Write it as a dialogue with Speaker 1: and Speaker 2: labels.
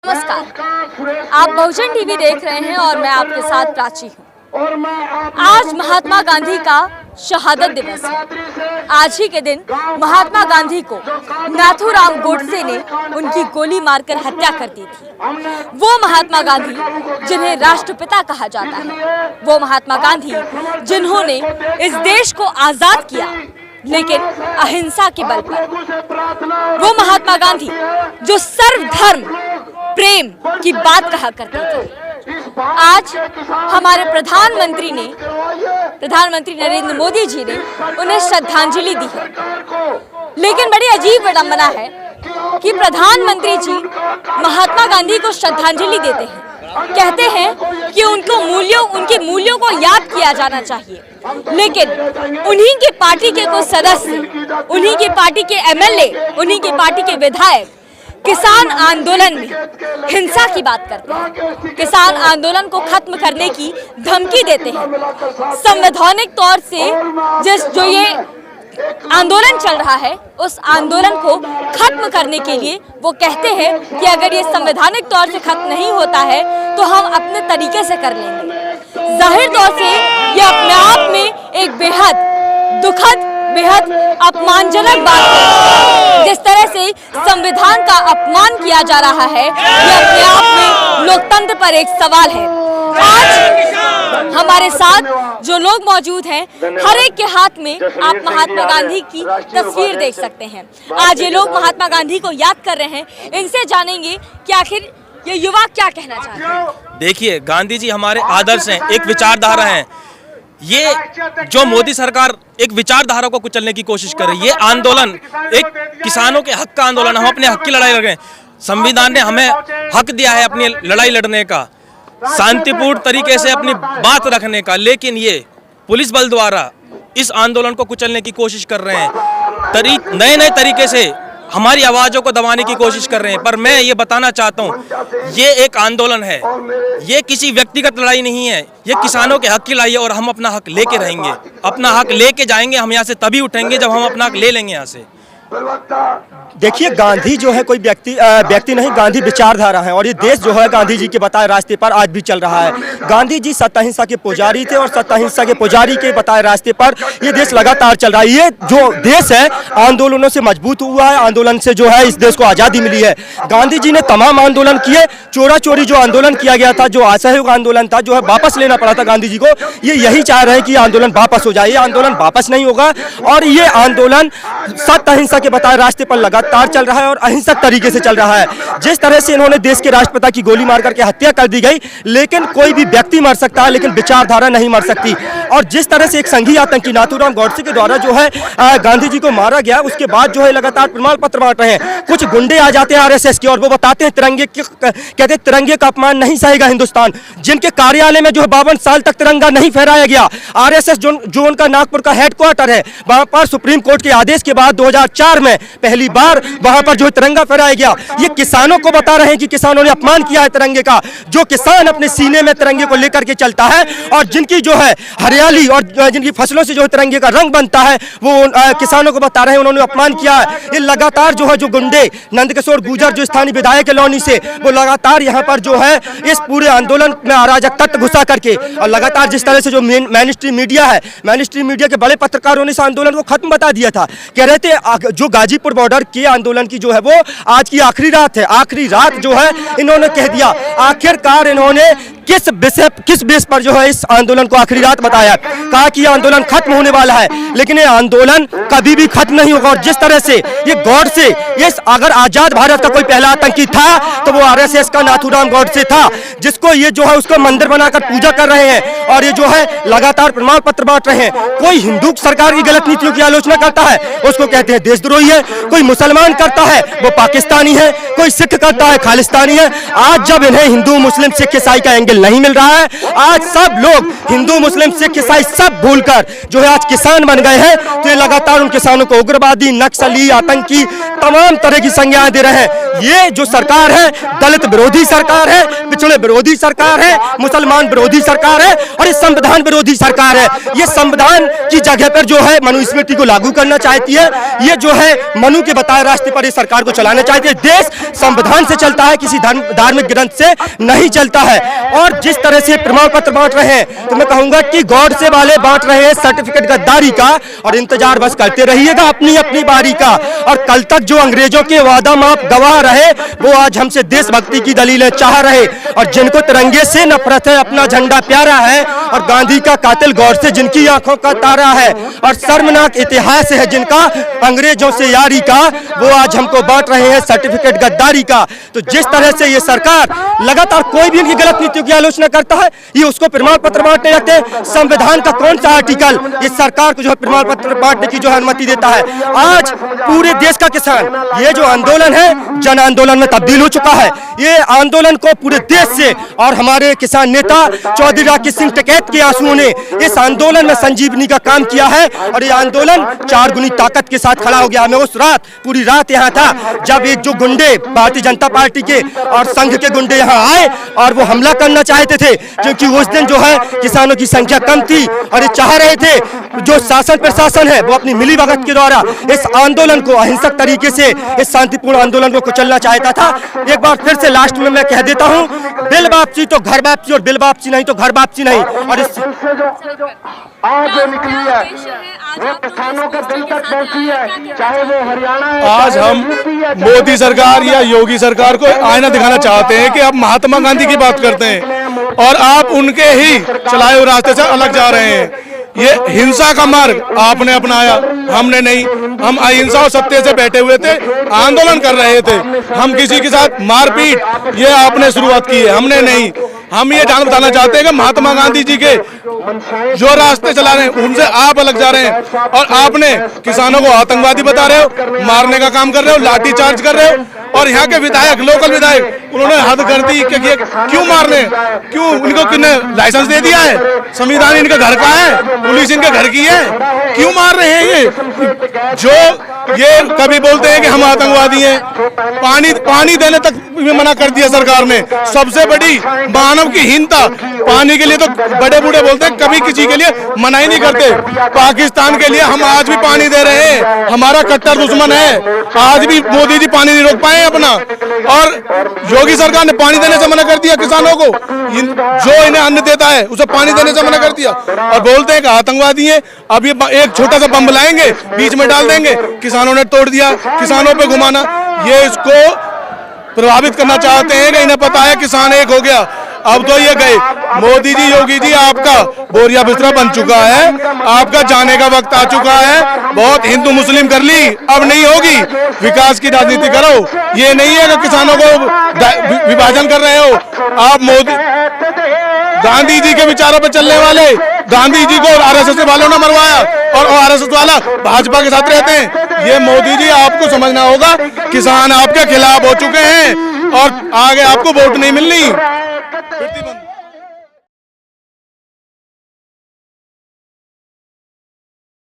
Speaker 1: नमस्कार, आप बहुजन टीवी देख रहे हैं और मैं आपके साथ प्राची हूँ। आज महात्मा गांधी का शहादत दिवस है। आज ही के दिन महात्मा गांधी को नाथूराम गोडसे ने उनकी गोली मारकर हत्या कर दी थी। वो महात्मा गांधी जिन्हें राष्ट्रपिता कहा जाता है, वो महात्मा गांधी जिन्होंने इस देश को आजाद किया लेकिन अहिंसा के बल पर। वो महात्मा गांधी जो सर्वधर्म प्रेम की बात कहा करते थे। आज हमारे प्रधानमंत्री नरेंद्र मोदी जी ने उन्हें श्रद्धांजलि दी है, लेकिन बड़ी अजीब विडंबना है कि प्रधानमंत्री जी महात्मा गांधी को श्रद्धांजलि देते हैं, कहते हैं कि उनके मूल्यों को याद किया जाना चाहिए, लेकिन उन्हीं की पार्टी के कुछ सदस्य, उन्हीं की पार्टी के एमएलए, उन्हीं की पार्टी के विधायक किसान आंदोलन में हिंसा की बात करते हैं, किसान आंदोलन को खत्म करने की धमकी देते हैं। संवैधानिक तौर से जो ये आंदोलन चल रहा है, उस आंदोलन को खत्म करने के लिए वो कहते हैं कि अगर ये संवैधानिक तौर से खत्म नहीं होता है तो हम अपने तरीके से कर लेंगे। जाहिर तौर से ये अपने आप में एक बेहद दुखद, बेहद अपमानजनक बात है। जिस तरह से संविधान का अपमान किया जा रहा है, ये अपने आप में लोकतंत्र पर एक सवाल है। आज हमारे साथ जो लोग मौजूद हैं, हर एक के हाथ में आप महात्मा गांधी की तस्वीर देख सकते हैं। आज ये लोग महात्मा गांधी को याद कर रहे हैं। इनसे जानेंगे कि आखिर ये युवा क्या कहना चाहते हैं।
Speaker 2: देखिए, गांधी जी हमारे आदर्श हैं, एक विचारधारा है। ये जो मोदी सरकार एक विचारधारा को कुचलने की कोशिश कर रही है, आंदोलन एक किसानों के हक का आंदोलन, हम अपने हक की लड़ाई लड़ रहे हैं। संविधान ने हमें हक दिया है अपनी लड़ाई लड़ने का, शांतिपूर्ण तरीके से अपनी बात रखने का, लेकिन ये पुलिस बल द्वारा इस आंदोलन को कुचलने की कोशिश कर रहे हैं। नए नए तरीके से हमारी आवाज़ों को दबाने की कोशिश कर रहे हैं। पर मैं ये बताना चाहता हूँ, ये एक आंदोलन है, ये किसी व्यक्तिगत लड़ाई नहीं है, ये किसानों के हक की लड़ाई है और हम अपना हक लेके रहेंगे, अपना हक लेके जाएंगे। हम यहाँ से तभी उठेंगे जब हम अपना हक ले लेंगे यहाँ से।
Speaker 3: देखिए, गांधी जो है कोई व्यक्ति नहीं, गांधी विचारधारा है और ये देश जो है गांधी जी के बताए रास्ते पर आज भी चल रहा है। गांधी जी सत्य अहिंसा के पुजारी थे और सत्य अहिंसा के पुजारी के बताए रास्ते पर ये देश लगातार चल रहा है। ये जो देश है आंदोलनों से मजबूत हुआ है, आंदोलन से जो है इस देश को आज़ादी मिली है। गांधी जी ने तमाम आंदोलन किए, चोरा चोरी जो आंदोलन किया गया था, जो असहयोग आंदोलन था, जो है वापस लेना पड़ा था गांधी जी को। ये यही चाह रहे हैं कि आंदोलन वापस हो जाए। ये आंदोलन वापस नहीं होगा और ये आंदोलन सत्य अहिंसा के बताए रास्ते पर लगातार चल रहा है और अहिंसक तरीके से चल रहा है। जिस तरह से इन्होंने देश के राष्ट्रपिता की गोली मार करके हत्या कर दी गई, लेकिन कोई भी व्यक्ति मर सकता है लेकिन विचारधारा नहीं मर सकती। और जिस तरह से एक संघीय आतंकी नाथूराम गोडसे के द्वारा जो है गांधी जी को मारा गया, उसके बाद जो है लगातार प्रमाण पत्र बांट रहे हैं। कुछ गुंडे आ जाते हैं आरएसएस के और वो बताते हैं कहते हैं तिरंगे का अपमान नहीं सहेगा हिंदुस्तान। जिनके कार्यालय में जो है 52 साल तक तिरंगा नहीं फहराया गया, आरएसएस जो उनका नागपुर का हेडक्वार्टर है, वहां पर सुप्रीम कोर्ट के आदेश के बाद 2004 में पहली बार वहां पर जो तिरंगा फहराया गया। ये किसानों को बता रहे हैं कि किसानों ने अपमान किया है तिरंगे का। जो किसान अपने सीने में तिरंगे को लेकर के चलता है और जिनकी जो है हरियाली और जिनकी फसलों से जो तिरंगे का रंग बनता है, वो किसानों को बता रहे हैं उन्होंने अपमान किया है। ये लगातार जो है जो गुंडे नंदकिशोर गुर्जर जो स्थानीय विधायक लौनी से, वो लगातार यहाँ पर जो है इस पूरे आंदोलन में अराजक तत्व घुसा करके और लगातार जिस तरह से जो मेन स्ट्रीम मीडिया है, मेन स्ट्रीम मीडिया के बड़े पत्रकारों ने इस आंदोलन को खत्म बता दिया था। कह रहे थे जो गाजीपुर बॉर्डर के आंदोलन की जो है वो आज की आखिरी रात है। आखिरी रात जो है इन्होंने कह दिया। आखिरकार इन्होंने किस बेस पर जो है इस आंदोलन को आखिरी रात बताया, कहा कि यह आंदोलन खत्म होने वाला है, लेकिन ये आंदोलन कभी भी खत्म नहीं होगा। और जिस तरह से ये गोडसे, ये अगर आजाद भारत का कोई पहला आतंकी था तो वो आरएसएस का नाथूराम गोडसे था, जिसको ये जो है उसको मंदिर बनाकर पूजा कर रहे हैं और ये जो है लगातार प्रमाण पत्र बांट रहे हैं। कोई हिंदू सरकार की गलत नीतियों की आलोचना करता है, उसको कहते हैं देशद्रोही है। कोई मुसलमान करता है वो पाकिस्तानी है, कोई सिख करता है खालिस्तानी है। आज जब इन्हें हिंदू मुस्लिम सिख ईसाई का एंगल तेल नहीं मिल रहा है। आज सब लोग हिंदू मुस्लिम सिख ईसाई सब भूलकर जो है आज किसान बन गए हैं। तो ये लगातार उन किसानों को उग्रवादी, नक्सली, आतंकी तमाम तरह की संज्ञाएं दे रहे हैं। ये जो सरकार है दलित विरोधी सरकार है, पिछड़े विरोधी सरकार है, मुसलमान विरोधी सरकार है और ये संविधान विरोधी सरकार है। ये संविधान की जगह पर जो है मनुस्मृति को लागू करना चाहती है। ये जो है मनु के बताए रास्ते पर इस सरकार को चलाना चाहती है। देश संविधान से चलता है, किसी धार्मिक ग्रंथ से नहीं चलता है। और जिस तरह से प्रमाण पत्र बांट रहे हैं तो मैं कहूंगा कि गॉड से वाले बांट रहे हैं सर्टिफिकेट गद्दारी का, और इंतजार बस करते रहिएगा अपनी अपनी बारी का। और कल तक जो अंग्रेजों के वादा माप गवाह रहे वो आज हमसे देशभक्ति की दलीलें चाह रहे, और जिनको तिरंगे से नफरत है, अपना झंडा प्यारा है, और गांधी का कातिल गौर से जिनकी आंखों का तारा है, और शर्मनाक इतिहास है जिनका अंग्रेजों से यारी का, वो आज हमको बांट रहे हैं सर्टिफिकेट गद्दारी का। तो जिस तरह से ये सरकार लगातार कोई भी इनकी गलत नीतियों की आलोचना करता है, ये उसको प्रमाण पत्र बांटने लगते हैं। संविधान का कौन सा आर्टिकल इस सरकार को जो है प्रमाण पत्र बांटने की जो है अनुमति देता है? आज पूरे देश का किसान ये जो आंदोलन है जन आंदोलन में तब्दील हो चुका है। ये आंदोलन को पूरे देश से और हमारे किसान नेता चौधरी राकेश सिंह टिकैत के आंसुओं ने इस आंदोलन में संजीवनी का काम किया है, और ये आंदोलन 4 गुनी ताकत के साथ खड़ा हो गया। मैं उस रात पूरी रात यहाँ था जब एक जो गुंडे भारतीय जनता पार्टी के और संघ के गुंडे यहाँ आए और वो हमला करना चाहते थे, क्योंकि उस दिन जो है किसानों की संख्या कम थी और ये चाह रहे थे जो शासन प्रशासन है वो अपनी मिलीभगत के द्वारा इस आंदोलन को अहिंसक तरीके से इस शांतिपूर्ण आंदोलन को कुचलना चाहता था। एक बार फिर से लास्ट में मैं कह देता हूँ, बिल वापसी तो घर वापसी और बिल वापसी नहीं तो घर वापसी नहीं। और इस
Speaker 4: आज जो निकली है वो किसानों के दिल तक पहुंची है, चाहे वो हरियाणा है।
Speaker 5: आज हम मोदी सरकार या योगी सरकार को आईना दिखाना चाहते हैं कि आप महात्मा गांधी की बात करते हैं और आप उनके ही चलाए हुए रास्ते से अलग जा रहे हैं। ये हिंसा का मार्ग आपने अपनाया, हमने नहीं। हम अहिंसा और सत्य से बैठे हुए थे, आंदोलन कर रहे थे। हम किसी के साथ मारपीट ये आपने शुरुआत की है, हमने नहीं। हम ये जान बताना चाहते हैं कि महात्मा गांधी जी के जो रास्ते चला रहे हैं उनसे आप अलग जा रहे हैं, और आपने किसानों को आतंकवादी बता रहे हो, मारने का काम कर रहे हो, लाठी चार्ज कर रहे हो। और यहाँ के विधायक, लोकल विधायक, उन्होंने हद कर दी कि क्यों मारने, क्यों इनको किसने लाइसेंस दे दिया है? संविधान इनके घर का है, पुलिस इनके घर की है, क्यों मार रहे हैं ये? जो ये कभी बोलते हैं कि हम आतंकवादी हैं, पानी देने तक भी मना कर दिया सरकार ने। सबसे बड़ी मानव की हीनता, पानी के लिए तो बड़े बूढ़े बोलते हैं, कभी किसी के लिए मना ही नहीं करते। पाकिस्तान के लिए हम आज भी पानी दे रहे हैं, हमारा कट्टर दुश्मन है। आज भी मोदी जी पानी नहीं रोक पाए अपना, और योगी सरकार ने पानी देने से मना कर दिया किसानों को। जो इन्हें अन्न देता है उसे पानी देने से मना कर दिया, और बोलते हैं कि आतंकवादी है। अब ये एक छोटा सा बम लाएंगे, बीच में डाल देंगे, किसानों ने तोड़ दिया, किसानों पे घुमाना। ये इसको प्रभावित करना चाहते हैं कि इन्हें पता है किसान एक हो गया। अब तो ये गए मोदी जी, योगी जी, आपका बोरिया बिस्तरा बन चुका है, आपका जाने का वक्त आ चुका है। बहुत हिंदू मुस्लिम कर ली, अब नहीं होगी। विकास की राजनीति करो, ये नहीं है कि किसानों को विभाजन कर रहे हो आप। मोदी गांधी जी के विचारों पर चलने वाले, गांधी जी को आरएसएस वालों ने मरवाया और आरएसएस वाला भाजपा के साथ रहते हैं। ये मोदी जी आपको समझना होगा, किसान आपके खिलाफ हो चुके हैं और आगे आपको वोट नहीं मिलनी।